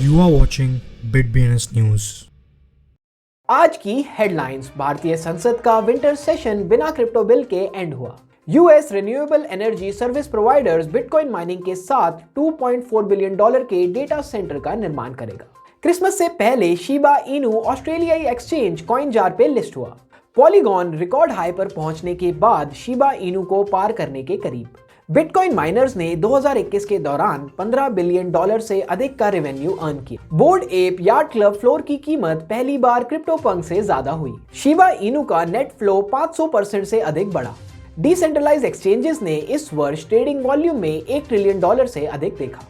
You are watching BitBNS News. आज की headlines. भारतीय संसद का विंटर सेशन बिना क्रिप्टो बिल के एंड हुआ। US renewable energy service providers bitcoin mining के साथ $2.4 बिलियन के डेटा सेंटर का निर्माण करेगा। क्रिसमस से पहले शिबा इनू ऑस्ट्रेलियाई एक्सचेंज कॉइनजार पे लिस्ट हुआ। पॉलीगॉन रिकॉर्ड हाई पर पहुंचने के बाद शिबा इनू को पार करने के करीब। बिटकॉइन माइनर्स ने 2021 के दौरान $15 बिलियन से अधिक का रेवेन्यू अर्न किया। Board app yard club floor की कीमत पहली बार क्रिप्टो पंक से ज्यादा हुई। शिबा इनू का नेट फ्लो 500% से अधिक बढ़ा। डिसेंट्रलाइज्ड एक्सचेंजेस ने इस वर्ष ट्रेडिंग वॉल्यूम में $1 ट्रिलियन से अधिक देखा।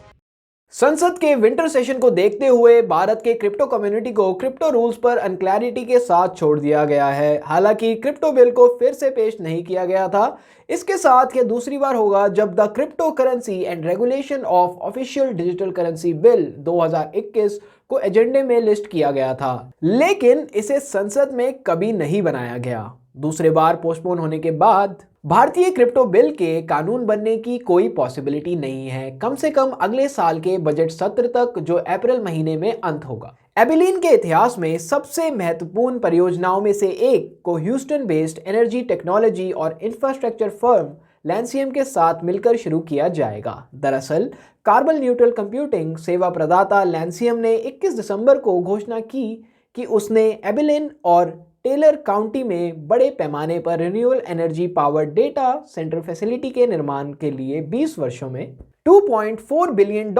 संसद के विंटर सेशन को देखते हुए भारत के क्रिप्टो कम्युनिटी को क्रिप्टो रूल्स पर अनक्लैरिटी के साथ छोड़ दिया गया है। हालांकि क्रिप्टो बिल को फिर से पेश नहीं किया गया था। इसके साथ यह दूसरी बार होगा जब the crypto currency and regulation of official digital currency bill 2021 को एजेंडे में लिस्ट किया गया था, लेकिन इसे संसद में कभी नहीं बनाया गया। दूसरे बार पोस्टपोन होने के बाद भारतीय क्रिप्टो बिल के कानून बनने की कोई पॉसिबिलिटी नहीं है, कम से कम अगले साल के बजट सत्र तक, जो अप्रैल महीने में अंत होगा। एबिलीन के इतिहास में सबसे महत्वपूर्ण परियोजनाओं में से एक को ह्यूस्टन बेस्ड एनर्जी टेक्नोलॉजी और इंफ्रास्ट्रक्चर फर्म लैंसियम के साथ मिलकर शुरू किया जाएगा। दरअसल कार्बन न्यूट्रल कंप्यूटिंग सेवा प्रदाता लैंसियम ने 21 दिसंबर को घोषणा की कि उसने एबिलीन और टेलर काउंटी में बड़े पैमाने पर renewable energy power data centre facility के निर्माण के लिए 20 वर्षों में $2.4 बिलियन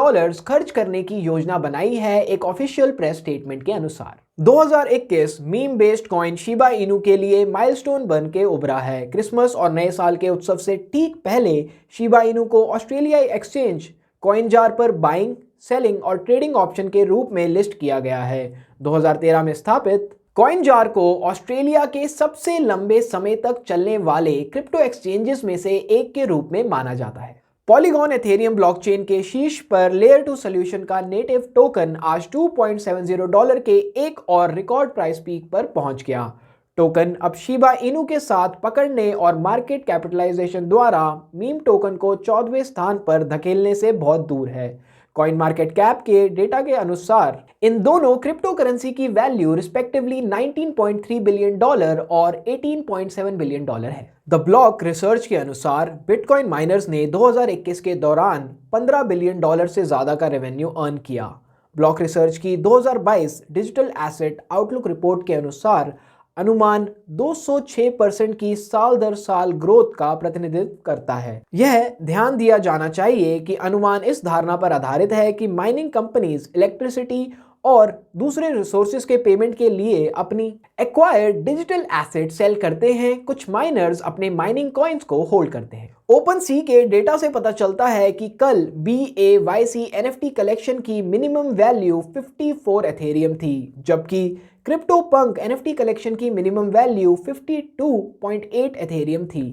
खर्च करने की योजना बनाई है, एक ऑफिशियल प्रेस स्टेटमेंट के अनुसार। 2021 meme based coin Shiba Inu के लिए माइलस्टोन बन के उभरा है। क्रिसमस और नए साल के उत्सव से ठीक पहले शिबा इनू को ऑस्ट्रेलियाई एक्सचेंज कॉइनजार पर बाइंग, सेलिंग और ट्रेडिंग ऑप्शन के रूप में लिस्ट किया गया है। 2013 में स्थापित कॉइनजार को ऑस्ट्रेलिया के सबसे लंबे समय तक चलने वाले क्रिप्टो एक्सचेंजेस में से एक के रूप में माना जाता है। पॉलीगॉन एथेरियम ब्लॉकचेन के शीर्ष पर लेयर 2 सॉल्यूशन का नेटिव टोकन आज $2.70 के एक और रिकॉर्ड प्राइस पीक पर पहुंच गया। टोकन अब शिबा इनू के साथ पकड़ने और मार्केट कैपिटलाइजेशन द्वारा मीम टोकन को 14वें स्थान पर धकेलने से बहुत दूर है। कॉइन मार्केट कैप के डेटा के अनुसार इन दोनों क्रिप्टो करेंसी की वैल्यू रिस्पेक्टिवली $19.3 बिलियन और $18.7 बिलियन है। द ब्लॉक रिसर्च के अनुसार बिटकॉइन माइनर्स ने 2021 के दौरान $15 बिलियन से ज्यादा का रेवेन्यू अर्न किया। ब्लॉक रिसर्च की 2022 डिजिटल एसेट आउटलुक रिपोर्ट के अनुसार अनुमान 206% की साल दर साल ग्रोथ का प्रतिनिधित्व करता है। यह ध्यान दिया जाना चाहिए कि अनुमान इस धारणा पर आधारित है कि माइनिंग कंपनीज इलेक्ट्रिसिटी और दूसरे रिसोर्सेज के पेमेंट के लिए अपनी एक्वायर्ड डिजिटल एसेट सेल करते हैं। कुछ माइनर्स अपने माइनिंग कॉइन्स को होल्ड करते हैं। ओपन सी के डेटा से पता चलता है कि कल BAYC NFT कलेक्शन की मिनिमम वैल्यू 54 एथेरियम थी, जबकि क्रिप्टो पंक NFT कलेक्शन की मिनिमम वैल्यू 52.8 एथेरियम थी।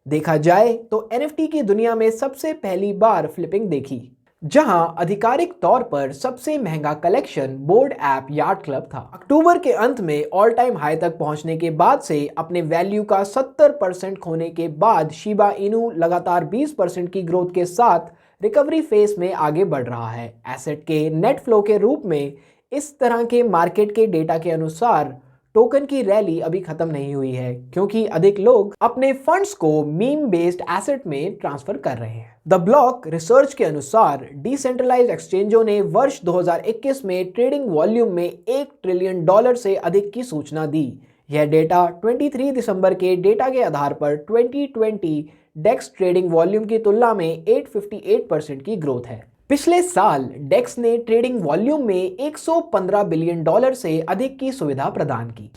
देखा जाए तो NFT की दुनिया में सबसे पहली बार फ्लिपिंग देखी, जहां आधिकारिक तौर पर सबसे महंगा collection board app yard club था। अक्टूबर के अंत में ऑल टाइम हाई तक पहुंचने के बाद से अपने वैल्यू का 70% खोने के बाद शिबा इनू लगातार 20% की ग्रोथ के साथ रिकवरी फेज में आगे बढ़ रहा है। एसेट के नेट फ्लो के रूप में इस तरह के मार्केट के डेटा के अनुसार टोकन की रैली अभी खत्म नहीं हुई है, क्योंकि अधिक लोग अपने फंड्स को मीम बेस्ड एसेट में ट्रांसफर कर रहे हैं। द ब्लॉक रिसर्च के अनुसार डिसेंट्रलाइज्ड एक्सचेंजों ने वर्ष 2021 में ट्रेडिंग वॉल्यूम में $1 ट्रिलियन से अधिक की सूचना दी। यह डेटा 23 दिसंबर के डेटा के आधार पर 2020 डेक्स ट्रेडिंग वॉल्यूम की तुलना में 858% की ग्रोथ है। पिछले साल डेक्स ने ट्रेडिंग वॉल्यूम में $115 बिलियन से अधिक की सुविधा प्रदान की।